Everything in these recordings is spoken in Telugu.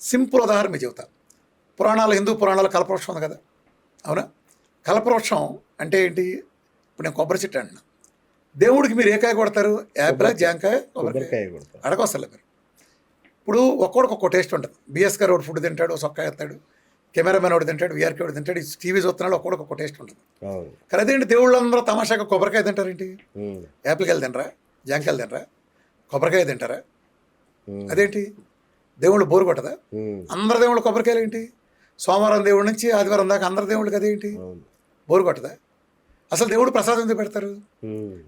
సింపుల్ ఉదాహరణ మీకు చెబుతా. పురాణాలు, హిందూ పురాణాలు కల్పవృక్షం ఉంది కదా, అవునా? కల్పవృక్షం అంటే ఏంటి? ఇప్పుడు నేను కొబ్బరి చెట్టు అంటున్నా. దేవుడికి మీరు ఏ కాయ కొడతారు? యాపిల్, జాంకాయ, కొబ్బరికాయ అడగొస్తలే మీరు. ఇప్పుడు ఒక్కొక్కడికి ఒక్కో టేస్ట్ ఉంటుంది. బిఎస్ గారు ఒకటి ఫుడ్ తింటాడు, సొక్కాయ ఎత్తాడు, కెమెరామెన్ ఒకటి తింటాడు, విఆర్కే ఒకటి తింటాడు, టీవీ చూస్తున్నాడు, ఒక్కొక్కడికి ఒక్కో టేస్ట్ ఉంటుంది. కానీ అదేంటి, దేవుళ్ళందరూ తమాషాగా కొబ్బరికాయ తింటారేంటి? యాపిల్కాయలు తినరా? జాంకాయలు తినరా? కొబ్బరికాయ తింటారా? అదేంటి? దేవుళ్ళు బోరు కొట్టదా? అందరు దేవుళ్ళు కొబ్బరికాయలు ఏంటి? సోమవారం దేవుడి నుంచి ఆదివారం దాకా అందరు దేవుళ్ళకి అదేంటి బోరు కొట్టదా? అసలు దేవుడు ప్రసాదం ఎందుకు పెడతారు?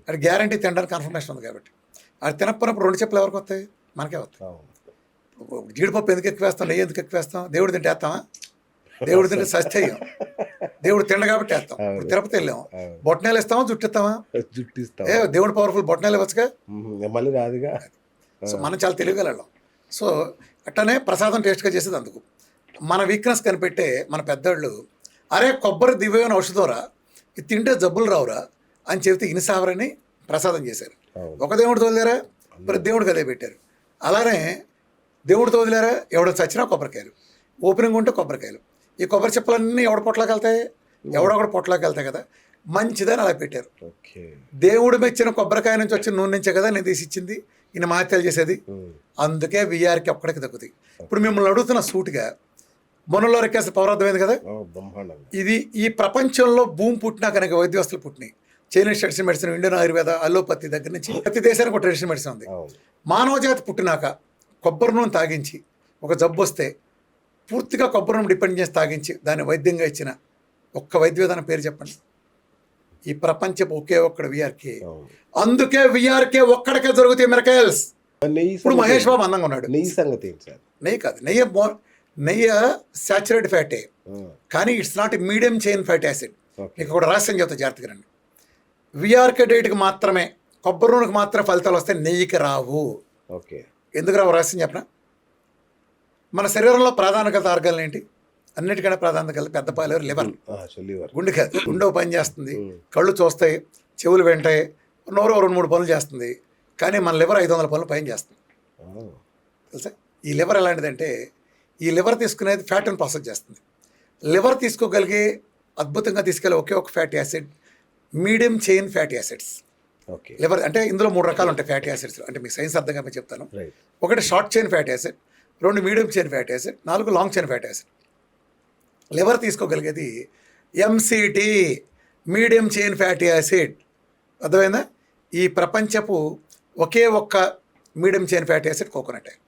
అది గ్యారంటీ తినడానికి కన్ఫర్మేషన్ ఉంది కాబట్టి. అది తినకపోయినప్పుడు 2 చెప్పులు ఎవరికి వస్తాయి? మనకే వస్తాయి. జీడిపప్పు ఎందుకు ఎక్కువ వేస్తాం, నెయ్యి ఎందుకు ఎక్కువ వేస్తాం? దేవుడు తింటే వేస్తామా? దేవుడు తింటే సత్యం. దేవుడు తిండ కాబట్టి వేస్తాం. ఇప్పుడు తిరుపతి వెళ్ళాము, బొట్టనేలు ఇస్తామా, జుట్టు ఇస్తామా? దేవుడు పవర్ఫుల్, బొట్టనేలు ఇవ్వచ్చుగా. మళ్ళీ రాదుగా. సో మనం చాలా తెలియగలం. సో అట్టనే ప్రసాదం టేస్ట్గా చేసేది అందుకు. మన వీక్నెస్ కనిపెట్టే మన పెద్దోళ్ళు, అరే కొబ్బరి దివ్యమైన ఔషధంరా, ఇది తింటే జబ్బులు రావురా అని చెబితే ఇనిసావరని ప్రసాదం చేశారు. ఒక దేవుడు తోలేరా, ప్రతి దేవుడికి అదే పెట్టారు. అలానే దేవుడు తోలేరా, ఎవడో చచ్చినా కొబ్బరికాయలు, ఓపెనింగ్ ఉంటే కొబ్బరికాయలు. ఈ కొబ్బరి చెప్పలన్నీ ఎవడ పొట్లోకి వెళ్తాయి? ఎవడొకటి పొట్లోకి వెళ్తాయి కదా, మంచిదని అలా పెట్టారు. దేవుడు మెచ్చిన కొబ్బరికాయ నుంచి వచ్చిన నూనె నుంచే కదా నేను తీసి ఇచ్చింది, ఈయన మహత్యాలు చేసేది. అందుకే విఆర్కి ఒక్కడికి దక్కుతాయి. ఇప్పుడు మిమ్మల్ని అడుగుతున్న సూటిగా, మొనలో రెక్కేస్తే పౌరార్థమైంది కదా. ఇది ఈ ప్రపంచంలో భూమి పుట్టినా కనుక వైద్యవస్తులు పుట్టినాయి. Chinese traditional medicine, Indian Ayurveda, allopathy దగ్గర నుంచి ప్రతి దేశానికి ఒక ట్రెడిషనల్ మెడిసిన్ ఉంది. మానవ జాతి పుట్టినాక కొబ్బరి నూనె తాగించి ఒక జబ్బు వస్తే పూర్తిగా కొబ్బరి నూనె డిపెండ్ చేసి తాగించి దాన్ని వైద్యంగా ఇచ్చిన ఒక్క వైద్య విధానం పేరు చెప్పండి. ఈ ప్రపంచపు ఒకే ఒక్కడు విఆర్కే. అందుకే విఆర్కే ఒక్కడికే జరుగుతాయి మిరకల్స్. ఇప్పుడు మహేష్ బాబు అందంగా ఉన్నాడు. నెయ్యి కాదు, నెయ్యి సాచురేట్ ఫ్యాటే, కానీ it's not medium chain fatty acid. మీకు కూడా రహస్యం చెప్తా, జాగ్రత్తగా రండి. విఆర్కే డైట్కి మాత్రమే, కొబ్బరి నూనెకి మాత్రమే ఫలితాలు వస్తాయి, నెయ్యికి రావు. ఎందుకు రావు రహస్యం చెప్పనా? మన శరీరంలో ప్రాధాన్యత ఆర్గాన్లు ఏంటి? అన్నిటికన్నా ప్రాధాన్యత కలిసి పెద్ద పాలేరు లివర్. గుండె కాదు, గుండె పని చేస్తుంది, కళ్ళు చూస్తాయి, చెవులు వింటాయి, నోరు 2-3 పనులు చేస్తుంది. కానీ మన లివర్ 500 పనులు పైన చేస్తుంది, తెలుసా? ఈ లివర్ ఎలాంటిదంటే, ఈ లివర్ తీసుకునేది ఫ్యాట్ని ప్రాసెస్ చేస్తుంది. లివర్ తీసుకోగలిగే, అద్భుతంగా తీసుకెళ్ళే ఒకే ఒక fatty acid medium chain fatty acids. Liver అంటే ఇందులో 3 రకాలు ఉంటాయి ఫ్యాటీ యాసిడ్స్. అంటే మీకు సైన్స్ అర్థంగా మీకు చెప్తాను. ఒకటి short chain fatty acid, 2 medium chain fatty acid, 4 long chain fatty acid. Liver తీసుకోగలిగేది MCT, medium chain fatty acid. అర్థమైందా? ఈ ప్రపంచపు ఒకే ఒక్క medium chain fatty acid coconut oil.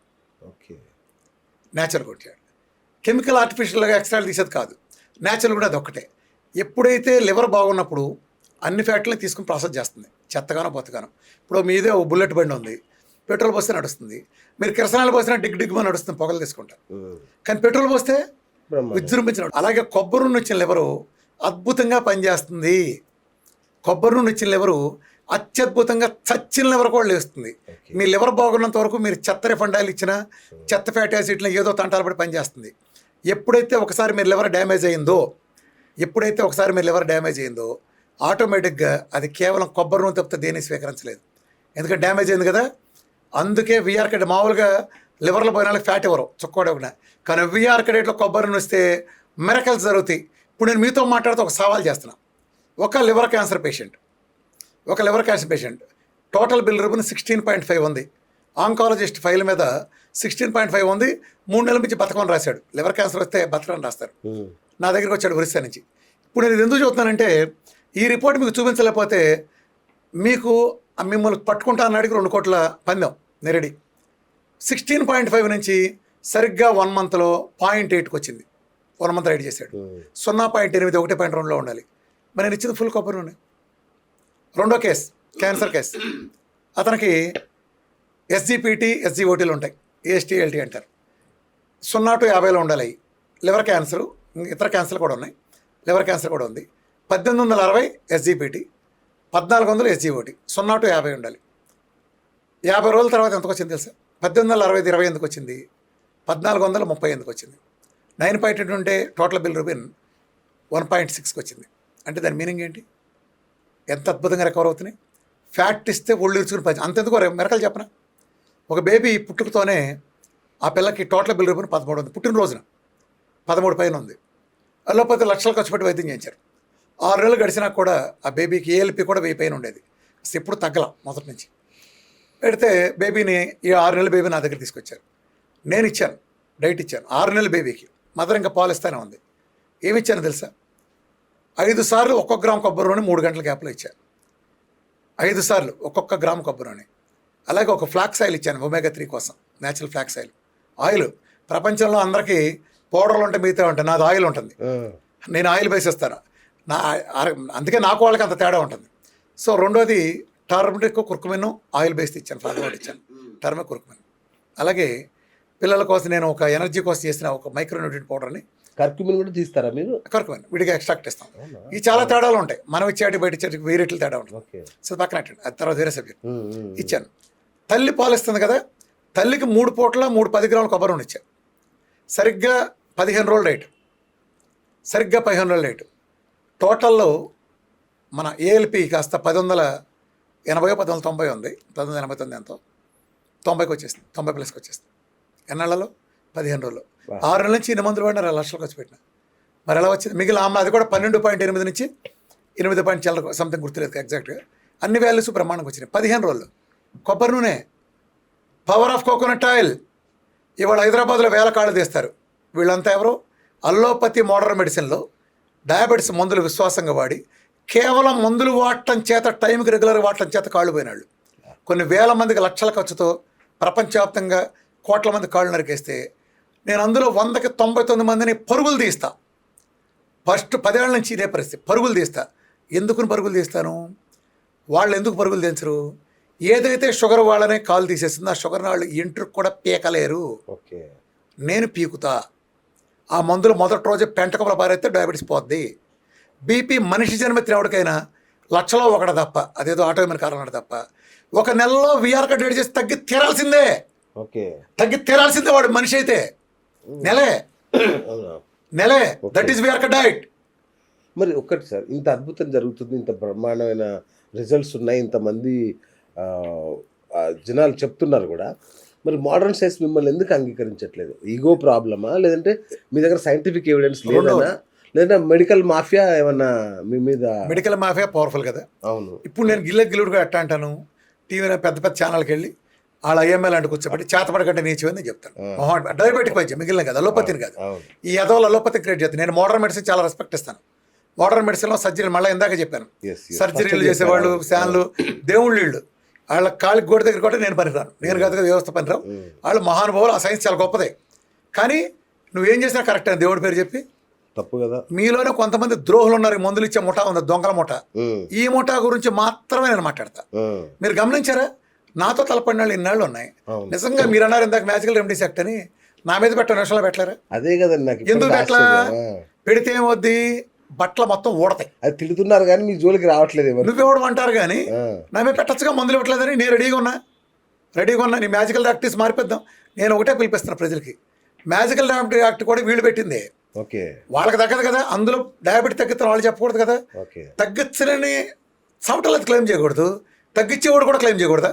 Natural కొట్టాడు, కెమికల్ ఆర్టిఫిషియల్గా ఎక్స్ట్రాలు తీసేది కాదు, న్యాచురల్ కూడా అది ఒక్కటే. ఎప్పుడైతే లివర్ బాగున్నప్పుడు అన్ని ఫ్యాట్లని తీసుకుని ప్రాసెస్ చేస్తుంది, చెత్తగానో పొత్తగానో. ఇప్పుడు మీదే ఓ బుల్లెట్ బండి ఉంది, పెట్రోల్ పోస్తే నడుస్తుంది. మీరు కిరసనాలు పోసినా డిగ్మని నడుస్తుంది, పొగలు తీసుకుంటారు. కానీ పెట్రోల్ పోస్తే విజృంభించిన. అలాగే కొబ్బరి నూనె వచ్చిన లివరు అద్భుతంగా పనిచేస్తుంది. కొబ్బరి నూనె వచ్చిన లివరు అత్యద్భుతంగా చచ్చిన లివర్ కూడా లేస్తుంది. మీ లివర్ బాగున్నంత వరకు మీరు చెత్త రిఫండ్ ఆయిల్ ఇచ్చినా, చెత్త ఫ్యాటీ యాసిడ్లో ఏదో తంటాలు పడి పనిచేస్తుంది. ఎప్పుడైతే ఒకసారి మీరు లివర్ డ్యామేజ్ అయిందో ఆటోమేటిక్గా అది కేవలం కొబ్బరి నూనె తప్పితే దేన్ని స్వీకరించలేదు. ఎందుకంటే డ్యామేజ్ అయింది కదా. అందుకే విఆర్ కడేట్ మామూలుగా లివర్లో పోయిన వాళ్ళకి ఫ్యాట్ ఇవ్వరు, చుక్కోడకుండా. కానీ విఆర్ కడేట్లో కొబ్బరి నూనె వస్తే మిరకల్స్ జరుగుతాయి. ఇప్పుడు నేను మీతో మాట్లాడుతూ ఒక సవాల్ చేస్తున్నా. ఒక liver cancer patient total bill ribbon 16.5 ఉంది. ఆంకాలజిస్ట్ ఫైల్ మీద 16.5 ఉంది. 3 నెలల నుంచి బతకమని రాశాడు. లివర్ క్యాన్సర్ వస్తే బతకని రాస్తారు. నా దగ్గరికి వచ్చాడు ఒరిస్సా నుంచి. ఇప్పుడు నేను ఎందుకు చూస్తున్నానంటే, ఈ రిపోర్ట్ మీకు చూపించలేకపోతే మీకు మిమ్మల్ని పట్టుకుంటా అన్నాడికి 2 కోట్ల పందెం నెరడి. 16.5 నుంచి సరిగ్గా 1 మంత్లో 0.8కి వచ్చింది. 1 మంత్ రైడ్ చేశాడు. 0.8 1.2లో ఉండాలి. మరి నేను ఇచ్చింది ఫుల్ కొబ్బరి నూనె. రెండో కేసు క్యాన్సర్ కేసు. అతనికి ఎస్జిపిటి, ఎస్జిఓటీలు ఉంటాయి, ఏఎస్టీ, ఎల్టీ అంటారు. 0 to 50లో ఉండాలి. లివర్ క్యాన్సరు, ఇతర క్యాన్సర్లు కూడా ఉన్నాయి, లివర్ క్యాన్సర్ కూడా ఉంది. 1860 ఎస్జిపిటి, 1400 ఎస్జిఓటీ. 0 to 50 ఉండాలి. 50 రోజుల తర్వాత ఎంతకు వచ్చింది తెలుసా? 1860 20 ఎందుకు వచ్చింది? 1430 ఎందుకు వచ్చింది? 9.8 ఉంటే టోటల్ బిల్ రుబిన్ 1.6కి వచ్చింది. అంటే దాని మీనింగ్ ఏంటి? ఎంత అద్భుతంగా రికవర్ అవుతున్నాయి. ఫ్యాట్ ఇస్తే ఒళ్ళు ఇరుచుకుని పని. అంతెందుకు మిరకలు చెప్పనా? ఒక బేబీ పుట్టుకతోనే ఆ పిల్లకి టోటల్ బిల్ రేపు 13 ఉంది, పుట్టినరోజున 13 పైన ఉంది. అల్లోపతి లక్షలు ఖర్చు పెట్టి వైద్యం చేయించారు. 6 నెలలు గడిచినా కూడా ఆ బేబీకి ఏఎల్పి కూడా 1000 పైన ఉండేది. అసలు ఎప్పుడు తగ్గల మొదటి నుంచి. పెడితే బేబీని ఈ 6 నెలల బేబీ నా దగ్గర తీసుకొచ్చారు. నేను ఇచ్చాను, డైట్ ఇచ్చాను 6 నెలల బేబీకి. మదర్ ఇంకా పాలు ఇస్తానే ఉంది. ఏమి ఇచ్చాను తెలుసా? 5 సార్లు ఒక్కొక్క గ్రామ్ కొబ్బరి నూనె 3 గంటల గ్యాప్లో ఇచ్చాను. 5 సార్లు ఒక్కొక్క గ్రామ్ కొబ్బరి నూనె. అలాగే ఒక ఫ్లాక్స్ ఆయిల్ ఇచ్చాను, ఒమేగా 3 కోసం, న్యాచురల్ ఫ్లాక్స్ ఆయిల్. ప్రపంచంలో అందరికీ పౌడర్లు ఉంటే మిగతా ఉంటాయి, నాది ఆయిల్ ఉంటుంది. నేను ఆయిల్ వేసేస్తాను. అందుకే నాకు వాళ్ళకి అంత తేడా ఉంటుంది. సో రెండోది టర్మరిక్ కుర్కుమిన్ ఆయిల్ బేస్డ్ ఇచ్చాను, ఫార్వర్డ్ ఇచ్చాను, టర్మరిక్ కుర్కుమిన్. అలాగే పిల్లల కోసం నేను ఒక ఎనర్జీ కోసం చేసిన ఒక మైక్రోన్యూట్రియంట్ పౌడర్ని, కర్క్యూమిన్ కూడా తీస్తారా మీరు? కర్కుమిన్ విడిగా ఎక్స్ట్రాక్ట్ ఇస్తాం. ఈ చాలా తేడాలు ఉంటాయి, మనం ఇచ్చేటి బయట ఇచ్చేటి వేరేట్లు తేడా ఉంటుంది. సో పక్కన అది తర్వాత వేరే సబ్జెక్ట్ ఇచ్చాను. తల్లి పాలు ఇస్తుంది కదా, తల్లికి 3 పూటల 10 గ్రాముల కొబ్బరి నూనె ఇచ్చాను. సరిగ్గా 15 రోజులు రేటు, సరిగ్గా 15 రోజుల రేటు. టోటల్లో మన ఏఎల్పి కాస్త 1180 1190 ఉంది, 1189 ఎంతో 90కి వచ్చేసింది, 90 ప్లస్కి వచ్చేసింది. ఎన్నాళ్ళలో? 15 రోజులు. 6 నెలల నుంచి 8 మందులు వాడిన 2 లక్షలు ఖర్చు పెట్టిన. మరి ఎలా వచ్చింది? మిగిలిన అమ్మ అది కూడా 12.8 నుంచి 8 సంథింగ్ గుర్తులేదు ఎగ్జాక్ట్గా. అన్ని వాల్యూస్ బ్రహ్మాండంగా వచ్చినాయి 15 రోజులు. కొబ్బరి నూనె, పవర్ ఆఫ్ కోకోనట్ ఆయిల్. ఇవాళ హైదరాబాద్లో వేల కాళ్ళు తీస్తారు. వీళ్ళంతా ఎవరు? అల్లోపతి మోడర్న్ మెడిసిన్లో డయాబెటీస్ మందులు విశ్వాసంగా వాడి కేవలం మందులు వాడటం చేత, టైంకి రెగ్యులర్గా వాడటం చేత కాళ్ళు పోయినాళ్ళు. కొన్ని వేల మందికి లక్షల ఖర్చుతో ప్రపంచవ్యాప్తంగా కోట్ల మంది కాళ్ళు నరికేస్తే నేను అందులో 100కి 99 మందిని పరుగులు తీస్తా. ఫస్ట్ 10 ఏళ్ల నుంచి ఇదే పరిస్థితి, పరుగులు తీస్తా. ఎందుకు పరుగులు తీస్తాను? వాళ్ళు ఎందుకు పరుగులు తీయించరు? ఏదైతే షుగర్ వాళ్ళనే కాలు తీసేస్తుందో ఆ షుగర్ వాళ్ళు ఇంటికి కూడా పీకలేరు. నేను పీకుతా. ఆ మందులు మొదటి రోజు పెంటకముల పారైతే డయాబెటీస్ పోద్ది. బీపీ మనిషి జన్మెత్తిన ఎవరికైనా లక్షలో ఒకటి తప్ప, అదేదో ఆటోమేటిక్ కారణం తప్ప, 1 నెలలో విఆర్ కట్ చేసి తగ్గి తీరాల్సిందే. తగ్గి తీరాల్సిందే వాడు మనిషి అయితే. నెలే that is we're cut diet. మరి ఒక్కటి సార్, ఇంత అద్భుతం జరుగుతుంది, ఇంత బ్రహ్మాండమైన రిజల్ట్స్ ఉన్నాయి, ఇంతమంది జనాలు చెప్తున్నారు కూడా, మరి మోడర్న్ సైన్స్ మిమ్మల్ని ఎందుకు అంగీకరించట్లేదు? ఈగో ప్రాబ్లమా, లేదంటే మీ దగ్గర సైంటిఫిక్ ఎవిడెన్స్ లేదా, లేదా మెడికల్ మాఫియా ఏమన్నా మీ మీద? మెడికల్ మాఫియా పవర్ఫుల్ కదా. అవును. ఇప్పుడు నేను గిల్లుడుగా ఎట్టా అంటాను, టీవీ పెద్ద పెద్ద ఛానల్కి వెళ్ళి వాళ్ళ ఐఎంఎల్ అంటే కూర్చోబెట్టి చేతపడకంటే నీచివని చెప్తాను. డయాబెటిక్ వైద్యం మిగిలిన కదా, అలోపతిని కాదు. ఈ ఎదవలు అలోపతి క్రియేట్ చేస్తాను. నేను మోడర్న్ మెడిసిన్ చాలా రెస్పెక్ట్ ఇస్తాను. మోడర్న్ మెడిసిన్లో సర్జరీ, మళ్ళీ ఇందాక చెప్పాను, సర్జరీలు చేసేవాళ్ళు, శాన్లు, దేవుళ్ళు, వాళ్ళ కాళ్ళకి గోడ దగ్గర కూడా నేను పనిరాను. నేను కాదు కదా వ్యవస్థ పనిరావు. వాళ్ళు మహానుభావులు, ఆ సైన్స్ చాలా గొప్పదే. కానీ నువ్వేం చేసినా కరెక్ట్ అని దేవుడి పేరు చెప్పి తప్పు కదా. మీలోనే కొంతమంది ద్రోహులు ఉన్నారు. మందులు ఇచ్చే ముఠా ఉంది, దొంగల ముఠా. ఈ ముఠా గురించి మాత్రమే నేను మాట్లాడతా. మీరు గమనించారా? నాతో తలపడిన వాళ్ళు ఇన్నాళ్ళు ఉన్నాయి. నిజంగా మీరు అన్నారు ఇందాక మ్యాజికల్ రెమెడీస్ యాక్ట్ అని, నా మీద పెట్ట నిమిషంలో పెట్టలేరా? అదే కదా, ఎందుకు పెట్టలా? పెడితే ఏమవుద్ది? బట్టలు మొత్తం ఊడతాయి. అది తిడుతున్నారు కానీ మీ జోలికి రావట్లేదు. నువ్వెవడం అంటారు కానీ నా మీద పెట్టచ్చుగా, మందులు ఇవ్వట్లేదని. నేను రెడీగా ఉన్నా. నీ మ్యాజికల్ యాక్టివ్స్ మారిపోద్దాం. నేను ఒకటే పిలిపిస్తున్నా ప్రజలకి, మ్యాజికల్ యాక్ట్ కూడా వీళ్ళు పెట్టిందే. వాళ్ళకి తగ్గదు కదా. అందులో డయాబెటీస్ తగ్గితే వాళ్ళు చెప్పకూడదు కదా. తగ్గించని చవటలు క్లెయిమ్ చేయకూడదు, తగ్గించేవాడు కూడా క్లెయిమ్ చేయకూడదా?